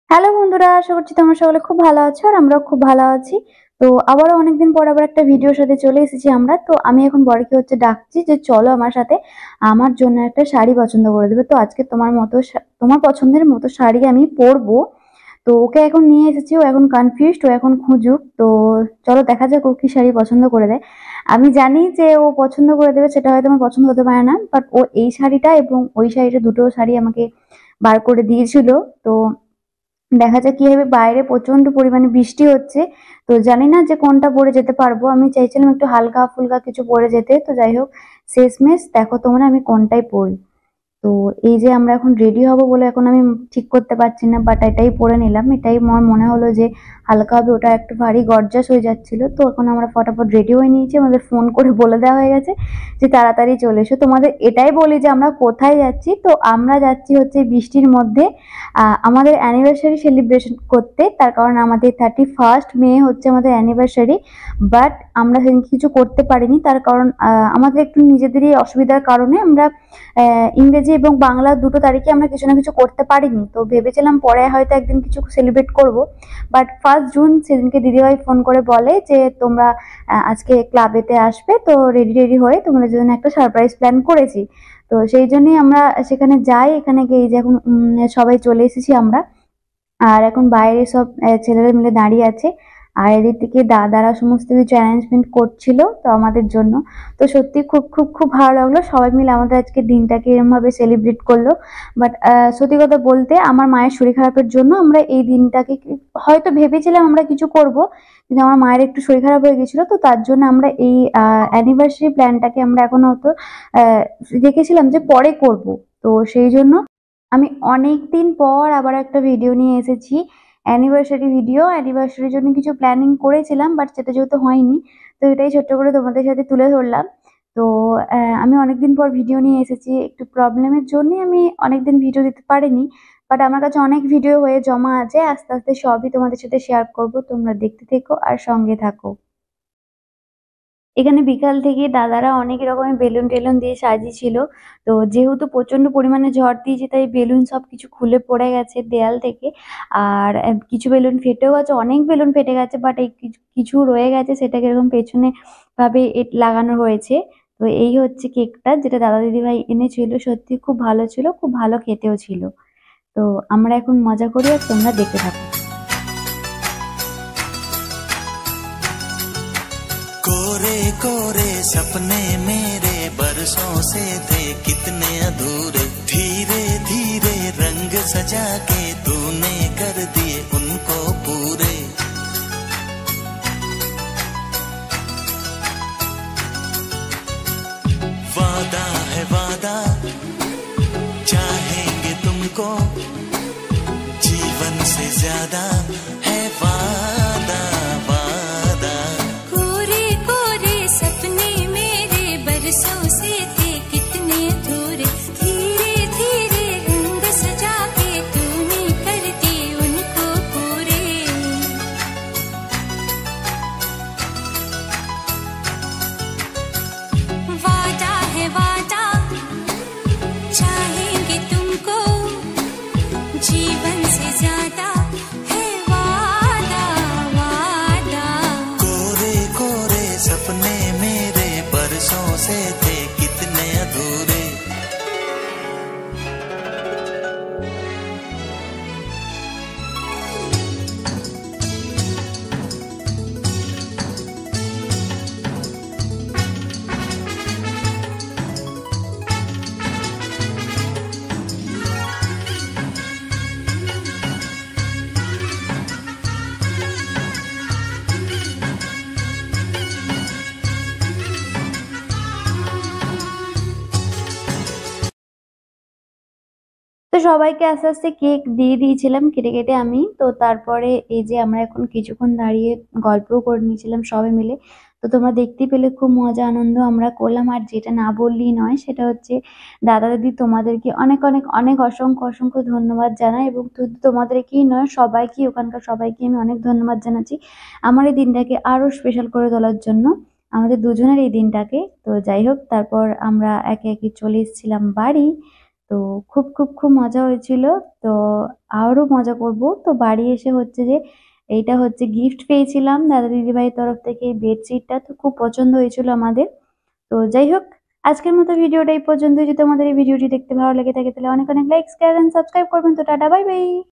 Hello বন্ধুরা, আশা করছি তোমরা সকলে খুব ভালো আছো আর আমরাও খুব ভালো আছি। তো আবারও অনেকদিন পর আবার একটা ভিডিওর সাথে চলে এসেছি আমরা। তো আমি এখন বরকে ডাকছি যে চলো আমার সাথে, আমার জন্য একটা শাড়ি পছন্দ করে দেবে। তো আজকে তোমার পছন্দের মতো শাড়ি আমি পরবো। তো ওকে এখন নিয়ে এসেছি, ও এখন কনফিউজড, ও এখন খুঁজুক। তো চলো দেখা যাক ও কি শাড়ি পছন্দ করে দেয়। আমি জানি যে ও পছন্দ করে দেবে, সেটা হয়তো আমার পছন্দ হতে পারে না, বাট ও এই শাড়িটা এবং ওই শাড়িটা, দুটো শাড়ি আমাকে বার করে দিয়েছিল। তো দেখা যাক কি হবে। বাইরে প্রচন্ড পরিমাণে বৃষ্টি হচ্ছে, তো জানি না যে কোনটা পরে যেতে পারবো। আমি চাইছিলাম একটু হালকা ফুলকা কিছু পরে যেতে, তো যাই হোক, শেষমেশ দেখো তোমরা আমি কোনটাই পরি। তো এই যে আমরা এখন রেডি হব বলে এখন আমি ঠিক করতে পারছি না, বাট এটাই পরে নিলাম। এটাই আমার মনে হলো যে হালকা হবে, ওটা একটু ভারী গর্জাস হয়ে যাচ্ছিল। তো এখন আমরা ফটাফট রেডি হয়ে নিয়েছি, আমাদের ফোন করে বলে দেওয়া হয়ে গেছে যে তাড়াতাড়ি চলে এসো। তোমাদের এটাই বলি যে আমরা কোথায় যাচ্ছি। তো আমরা যাচ্ছি হচ্ছে বৃষ্টির মধ্যে আমাদের অ্যানিভার্সারি সেলিব্রেশন করতে। তার কারণ আমাদের 31 মে হচ্ছে আমাদের অ্যানিভার্সারি, বাট আমরা সেদিন কিছু করতে পারিনি। তার কারণ আমাদের একটু নিজেদেরই অসুবিধার কারণে আমরা ইংরেজি এবং বাংলা দুটো তারিখে আমরা কিছু না কিছু করতে পারিনি। তো ভেবেছিলাম পরে হয়তো একদিন কিছু সেলিব্রেট করব, বাট 1 জুন সেদিনকে দিদিভাই ফোন করে বলে যে তোমরা আজকে ক্লাবেতে আসবে, তো রেডি রেডি হয়ে তোমাদের জন্য একটা সারপ্রাইজ প্ল্যান করেছি। তো সেই জন্যই আমরা সেখানে যাই। এখানে গিয়ে এই যে এখন সবাই চলে এসেছি আমরা। আর এখন বাইরে সব ছেলেরা মিলে দাঁড়িয়ে আছে, আর এদিক থেকে দাদারা সমস্ত কিছু অ্যারেঞ্জমেন্ট করছিল তো আমাদের জন্য। তো সত্যি খুব খুব খুব ভালো লাগলো, সবাই মিলে আমাদের আজকে দিনটাকে এরকম ভাবে সেলিব্রেট করলো। বাট সত্যি কথা বলতে আমার মায়ের শরীর খারাপের জন্য আমরা এই দিনটাকে হয়তো ভেবেছিলাম আমরা কিছু করব, কিন্তু আমার মায়ের একটু শরীর খারাপ হয়ে গেছিল। তো তার জন্য আমরা এই অ্যানিভার্সারি প্ল্যানটাকে আমরা এখন হয়তো রেখেছিলাম যে পরে করব। তো সেই জন্য আমি অনেকদিন পর আবার একটা ভিডিও নিয়ে এসেছি, অ্যানিভার্সারি ভিডিও। অ্যানিভার্সারির জন্য কিছু প্ল্যানিং করেছিলাম, বাট সেটা যেহেতু হয়নি, তো এটাই ছোট্ট করে তোমাদের সাথে তুলে ধরলাম। তো আমি অনেকদিন পর ভিডিও নিয়ে এসেছি, একটু প্রবলেমের জন্য আমি অনেকদিন ভিডিও দিতে পারিনি। বাট আমার কাছে অনেক ভিডিও হয়ে জমা আছে, আস্তে আস্তে সবই তোমাদের সাথে শেয়ার করব। তোমরা দেখতে থেকো আর সঙ্গে থাকো। এখানে বিকাল থেকে দাদারা অনেক রকমের বেলুন টেলুন দিয়ে সাজিয়েছিল। তো যেহেতু প্রচন্ড পরিমাণে ঝড় দিয়েছে, তাই বেলুন সবকিছু খুলে পড়ে গেছে দেয়াল থেকে। আর কিছু বেলুন ফেটেও গেছে, অনেক বেলুন ফেটে গেছে, বাট এই কিছু কিছু রয়ে গেছে, সেটাকে এরকম পেছনে ভাবে লাগানো হয়েছে। তো এই হচ্ছে কেকটা, যেটা দাদা দিদি ভাই এনেছিল। সত্যি খুব ভালো ছিল, খুব ভালো খেতেও ছিল। তো আমরা এখন মজা করি আর তোমরা দেখতে থাকো। कोरे कोरे सपने मेरे बरसों से थे कितने अधूरे, धीरे धीरे रंग सजा के तूने कर दिए उनको पूरे। वादा है वादा, चाहेंगे तुमको जीवन से ज्यादा, है वादा वादा। कोरे कोरे सपने मेरे बरसों से थे कितने अधूरे, धीरे धीरे रंग सजा के तूने कर दिए उनको पूरे। वादा है वादा, चाहेंगे तुमको जीवन से ज्यादा, है वादा वादा। कोरे कोरे सपने मेरे बरसों से थे कितने अधूरे। তো সবাইকে আস্তে আস্তে কেক দিয়ে দিয়েছিলাম কেটে কেটে আমি। তো তারপরে এই যে আমরা এখন কিছুক্ষণ দাঁড়িয়ে গল্পও করে নিয়েছিলাম সবাই মিলে। তো তোমরা দেখতেই পেলে খুব মজা আনন্দ আমরা করলাম। আর যেটা না বললেই নয়, সেটা হচ্ছে দাদা দিদি তোমাদেরকে অনেক অনেক অনেক অসংখ্য অসংখ্য ধন্যবাদ জানাই, এবং শুধু তোমাদেরকেই নয়, সবাইকে, ওখানকার সবাইকে আমি অনেক ধন্যবাদ জানাচ্ছি আমার এই দিনটাকে আরো স্পেশাল করে তোলার জন্য, আমাদের দুজনের এই দিনটাকে। তো যাই হোক, তারপর আমরা একে একে চলে এসেছিলাম বাড়ি। তো খুব খুব খুব মজা হয়েছিল। তো আরও মজা করব। তো বাড়ি এসে হচ্ছে যে এইটা হচ্ছে গিফট পেয়েছিলাম দাদা দিদিভাইয়ের তরফ থেকে এই বেডশিটটা, তো খুব পছন্দ হয়েছিল আমাদের। তো যাই হোক, আজকের মতো ভিডিওটা এই পর্যন্তই। যদি তোমাদের এই ভিডিওটি দেখতে ভালো লেগে থাকে তাহলে অনেক অনেক লাইক শেয়ার এন্ড সাবস্ক্রাইব করবেন। তো টাটা, বাই বাই।